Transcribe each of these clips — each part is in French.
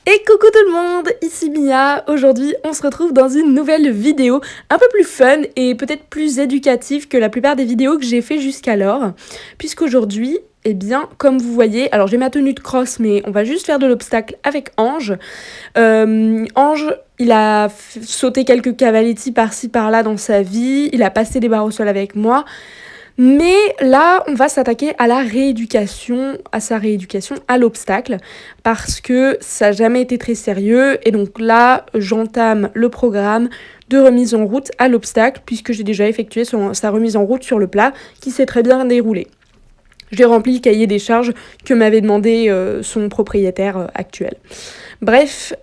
Et coucou tout le monde, ici Mia. Aujourd'hui, on se retrouve dans une nouvelle vidéo un peu plus fun et peut-être plus éducative que la plupart des vidéos que j'ai fait jusqu'alors. Puisqu'aujourd'hui, eh bien, comme vous voyez, alors j'ai ma tenue de cross, mais on va juste faire de l'obstacle avec Ange. Ange, il a sauté quelques cavaletti par-ci par-là dans sa vie, il a passé des barres au sol avec moi. Mais là, on va s'attaquer à la rééducation, à sa rééducation à l'obstacle, parce que ça n'a jamais été très sérieux. Et donc là, j'entame le programme de remise en route à l'obstacle, puisque j'ai déjà effectué sa remise en route sur le plat, qui s'est très bien déroulée. J'ai rempli le cahier des charges que m'avait demandé son propriétaire actuel. Bref,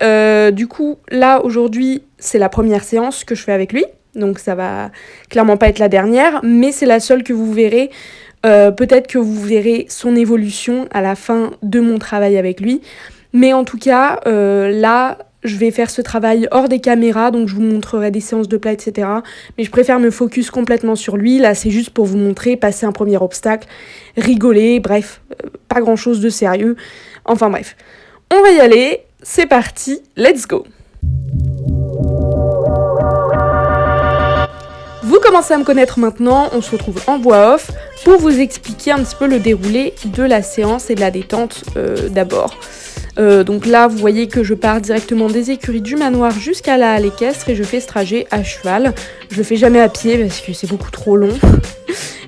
du coup, là, aujourd'hui, c'est la première séance que je fais avec lui. Donc ça va clairement pas être la dernière, mais c'est la seule que vous verrez. Peut-être que vous verrez son évolution à la fin de mon travail avec lui. Mais en tout cas, là, je vais faire ce travail hors des caméras, donc je vous montrerai des séances de plat, etc. Mais je préfère me focus complètement sur lui. Là, c'est juste pour vous montrer, passer un premier obstacle, rigoler, bref, pas grand-chose de sérieux. Enfin bref, on va y aller, c'est parti, let's go! Vous commencez à me connaître maintenant, on se retrouve en voix off pour vous expliquer un petit peu le déroulé de la séance et de la détente d'abord. Donc là, vous voyez que je pars directement des écuries du manoir jusqu'à la halle équestre et je fais ce trajet à cheval. Je le fais jamais à pied parce que c'est beaucoup trop long,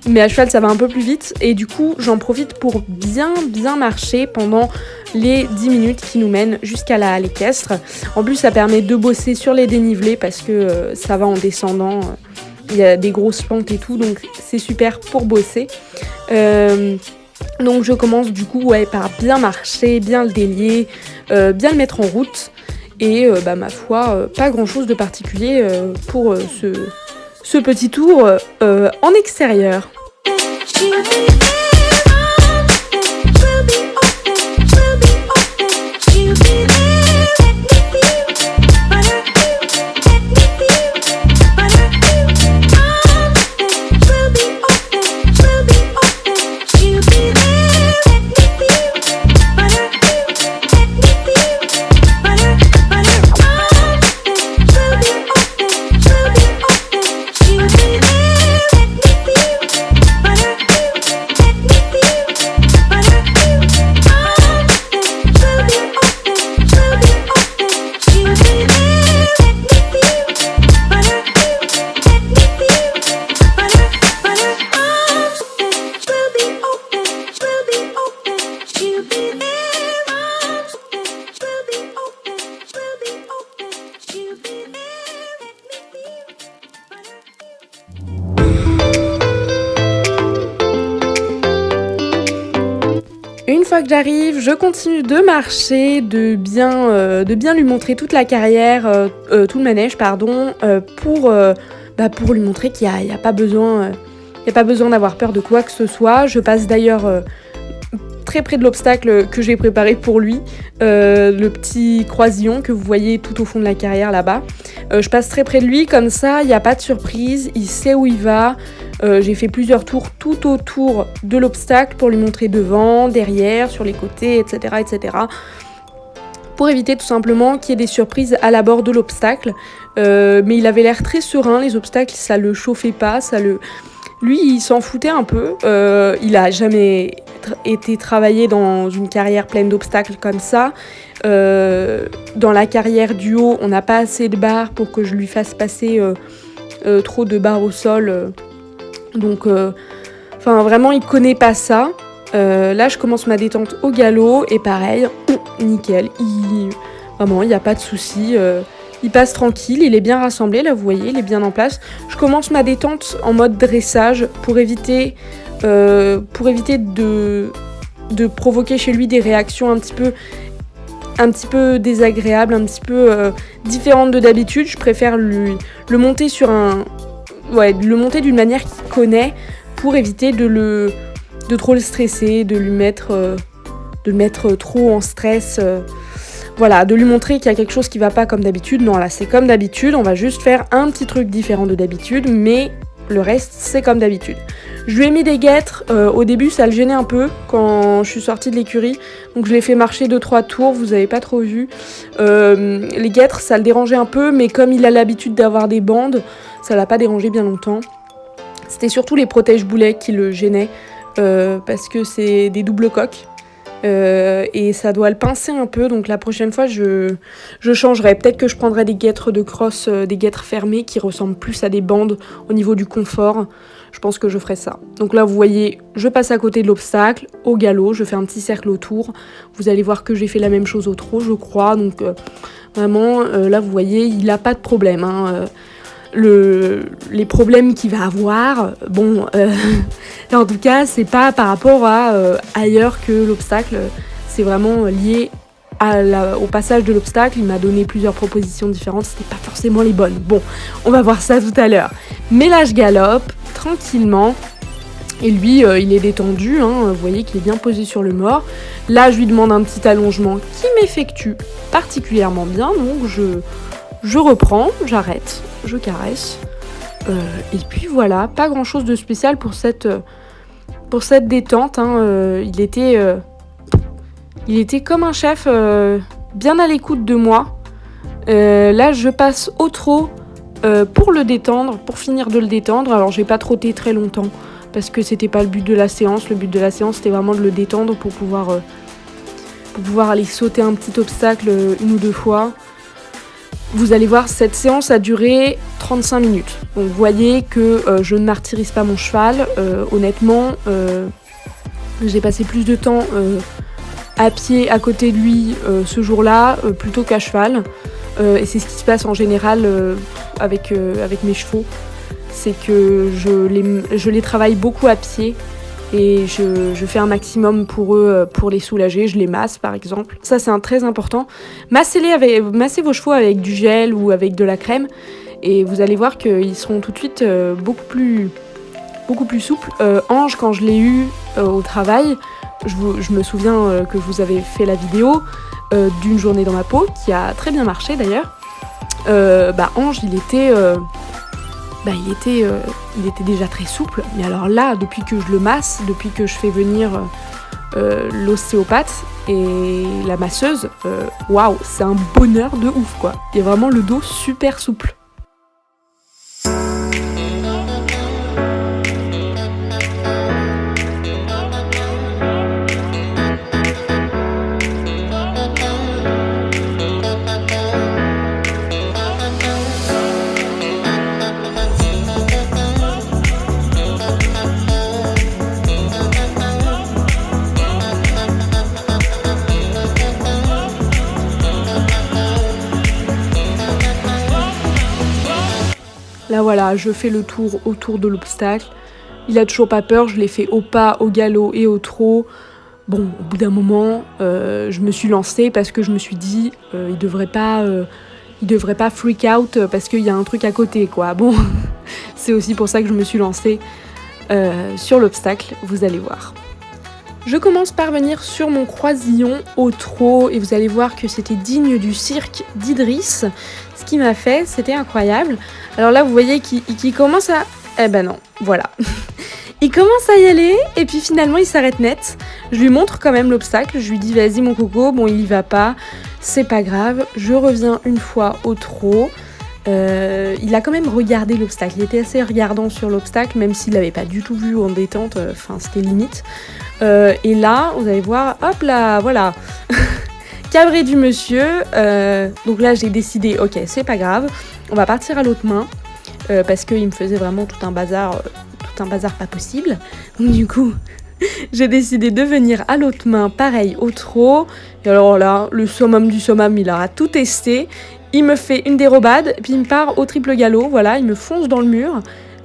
mais à cheval ça va un peu plus vite et du coup j'en profite pour bien marcher pendant les 10 minutes qui nous mènent jusqu'à la halle équestre. En plus ça permet de bosser sur les dénivelés parce que ça va en descendant. Il y a des grosses pentes et tout, donc c'est super pour bosser. Donc je commence du coup par bien marcher, bien le délier, bien le mettre en route. Et ma foi, pas grand chose de particulier pour ce petit tour en extérieur. Une fois que j'arrive, je continue de marcher, de bien lui montrer toute la carrière, tout le manège, pour lui montrer qu'il n'y a pas besoin d'avoir peur de quoi que ce soit. Je passe d'ailleurs très près de l'obstacle que j'ai préparé pour lui, le petit croisillon que vous voyez tout au fond de la carrière là-bas. Je passe très près de lui, comme ça, il n'y a pas de surprise, il sait où il va. J'ai fait plusieurs tours tout autour de l'obstacle pour lui montrer devant, derrière, sur les côtés, etc. Pour éviter tout simplement qu'il y ait des surprises à l'abord de l'obstacle. Mais il avait l'air très serein, les obstacles, ça le chauffait pas, Lui, il s'en foutait un peu. Il a jamais été travaillé dans une carrière pleine d'obstacles comme ça. Dans la carrière du haut, on n'a pas assez de barres pour que je lui fasse passer trop de barres au sol. Donc, vraiment, il connaît pas ça. Là, je commence ma détente au galop et pareil, nickel. Vraiment, il n'y a pas de souci. Il passe tranquille, il est bien rassemblé, là vous voyez, il est bien en place. Je commence ma détente en mode dressage pour éviter de provoquer chez lui des réactions un petit peu désagréables, un petit peu différentes de d'habitude. Je préfère le monter d'une manière qu'il connaît pour éviter de trop le stresser, de le mettre trop en stress. De lui montrer qu'il y a quelque chose qui va pas comme d'habitude. Non, là c'est comme d'habitude, on va juste faire un petit truc différent de d'habitude, mais Le reste, c'est comme d'habitude. Je lui ai mis des guêtres. Au début, ça le gênait un peu quand je suis sortie de l'écurie. Donc je l'ai fait marcher 2-3 tours, vous avez pas trop vu. Les guêtres, ça le dérangeait un peu, mais comme il a l'habitude d'avoir des bandes, ça l'a pas dérangé bien longtemps. C'était surtout les protège-boulets qui le gênaient, parce que c'est des doubles coques. Et ça doit le pincer un peu, donc la prochaine fois je changerai. Peut-être que je prendrai des guêtres de crosse, des guêtres fermées qui ressemblent plus à des bandes au niveau du confort. Je pense que je ferai ça. Donc là vous voyez, je passe à côté de l'obstacle, au galop, je fais un petit cercle autour. Vous allez voir que j'ai fait la même chose au trot, je crois. Donc vraiment, là vous voyez, il n'a pas de problème, hein. Les problèmes qu'il va avoir, bon, en tout cas, c'est pas par rapport à ailleurs que l'obstacle, c'est vraiment lié au passage de l'obstacle. Il m'a donné plusieurs propositions différentes, c'était pas forcément les bonnes. Bon, on va voir ça tout à l'heure. Mais là, je galope tranquillement. Et lui, il est détendu, hein, vous voyez qu'il est bien posé sur le mors. Là, je lui demande un petit allongement qui m'effectue particulièrement bien, donc je reprends, j'arrête, je caresse. Et puis voilà, pas grand chose de spécial pour cette détente, hein. Il était comme un chef, bien à l'écoute de moi. Là, je passe au trot pour le détendre, pour finir de le détendre. Alors, j'ai pas trotté très longtemps parce que c'était pas le but de la séance. Le but de la séance, c'était vraiment de le détendre pour pouvoir aller sauter un petit obstacle une ou deux fois. Vous allez voir, cette séance a duré 35 minutes. Donc vous voyez que je ne martyrise pas mon cheval. Honnêtement, j'ai passé plus de temps à pied à côté de lui ce jour-là plutôt qu'à cheval. Et c'est ce qui se passe en général avec mes chevaux. C'est que je les travaille beaucoup à pied. Et je fais un maximum pour eux, pour les soulager. Je les masse, par exemple. Ça, c'est très important. Massez vos chevaux avec du gel ou avec de la crème. Et vous allez voir qu'ils seront tout de suite beaucoup plus souples. Ange, quand je l'ai eu au travail, je me souviens que je vous avais fait la vidéo d'une journée dans ma peau, qui a très bien marché d'ailleurs. Ange, il était déjà très souple, mais alors là, depuis que je le masse, depuis que je fais venir l'ostéopathe et la masseuse, waouh, c'est un bonheur de ouf quoi. Il y a vraiment le dos super souple. Là voilà, je fais le tour autour de l'obstacle. Il a toujours pas peur, je l'ai fait au pas, au galop et au trot. Bon, au bout d'un moment, je me suis lancée parce que je me suis dit, il devrait pas freak out parce qu'il y a un truc à côté, quoi. Bon, c'est aussi pour ça que je me suis lancée sur l'obstacle, vous allez voir. Je commence par venir sur mon croisillon au trot et vous allez voir que c'était digne du cirque d'Idriss. Ce qu'il m'a fait, c'était incroyable. Alors là, vous voyez qu'il commence à... Eh ben non, voilà. Il commence à y aller et puis finalement, il s'arrête net. Je lui montre quand même l'obstacle. Je lui dis, vas-y mon coco, bon, il y va pas. C'est pas grave. Je reviens une fois au trot. Il a quand même regardé l'obstacle. Il était assez regardant sur l'obstacle, même s'il l'avait pas du tout vu en détente. Enfin, c'était limite. Et là, vous allez voir, hop là, voilà. Cabré du monsieur. Donc là, j'ai décidé, ok, c'est pas grave. On va partir à l'autre main. Parce qu'il me faisait vraiment tout un bazar pas possible. Donc du coup, j'ai décidé de venir à l'autre main, pareil, au trot. Et alors là, le summum du summum, il aura tout testé. Il me fait une dérobade, puis il me part au triple galop. Voilà, il me fonce dans le mur.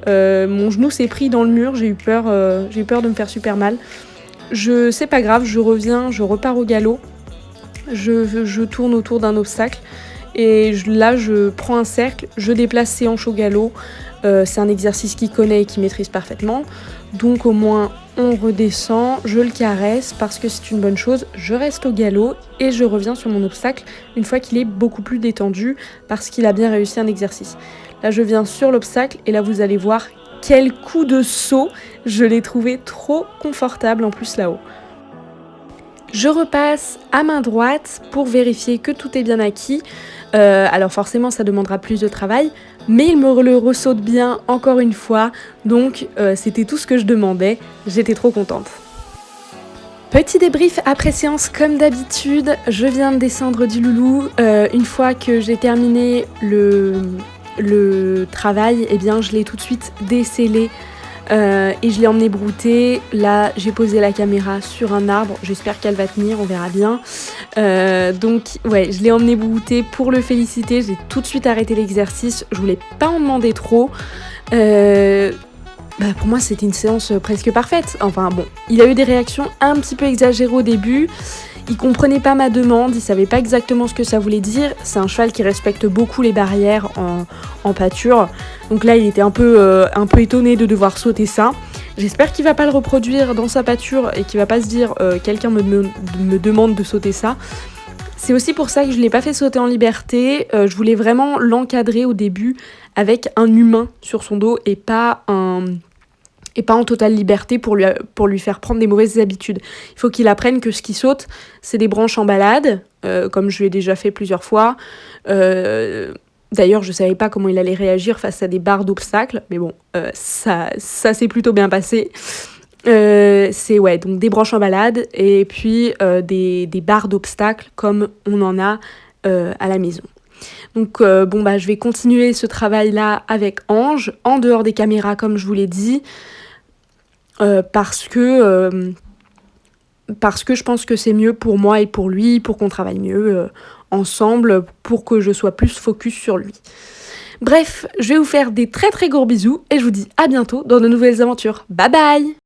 Mon genou s'est pris dans le mur. J'ai eu peur de me faire super mal. C'est pas grave, je reviens, je repars au galop. Je tourne autour d'un obstacle. Et là, je prends un cercle, je déplace ses hanches au galop. C'est un exercice qu'il connaît et qu'il maîtrise parfaitement. Donc au moins, on redescend, je le caresse parce que c'est une bonne chose. Je reste au galop et je reviens sur mon obstacle une fois qu'il est beaucoup plus détendu parce qu'il a bien réussi un exercice. Là, je viens sur l'obstacle et là, vous allez voir quel coup de saut, je l'ai trouvé trop confortable en plus là-haut. Je repasse à main droite pour vérifier que tout est bien acquis. Alors forcément ça demandera plus de travail, mais il me le ressaute bien encore une fois, donc c'était tout ce que je demandais, j'étais trop contente. Petit débrief après séance comme d'habitude, je viens de descendre du loulou. Une fois que j'ai terminé le travail, eh bien je l'ai tout de suite décellé et je l'ai emmené brouter. Là j'ai posé la caméra sur un arbre, j'espère qu'elle va tenir, on verra bien. Donc ouais, je l'ai emmené brouter pour le féliciter, j'ai tout de suite arrêté l'exercice, je voulais pas en demander trop. Pour moi c'était une séance presque parfaite. Enfin bon, il a eu des réactions un petit peu exagérées au début. Il comprenait pas ma demande, il savait pas exactement ce que ça voulait dire. C'est un cheval qui respecte beaucoup les barrières en pâture. Donc là il était un peu étonné de devoir sauter ça. J'espère qu'il va pas le reproduire dans sa pâture et qu'il va pas se dire quelqu'un me demande de sauter ça. C'est aussi pour ça que je l'ai pas fait sauter en liberté. Je voulais vraiment l'encadrer au début avec un humain sur son dos et pas en totale liberté pour lui faire prendre des mauvaises habitudes. Il faut qu'il apprenne que ce qui saute, c'est des branches en balade, comme je l'ai déjà fait plusieurs fois. D'ailleurs, je savais pas comment il allait réagir face à des barres d'obstacles, mais bon, ça s'est plutôt bien passé. C'est donc des branches en balade et puis des barres d'obstacles comme on en a à la maison. Donc je vais continuer ce travail-là avec Ange, en dehors des caméras comme je vous l'ai dit, parce que je pense que c'est mieux pour moi et pour lui, pour qu'on travaille mieux ensemble, pour que je sois plus focus sur lui. Bref, je vais vous faire des très très gros bisous et je vous dis à bientôt dans de nouvelles aventures. Bye bye!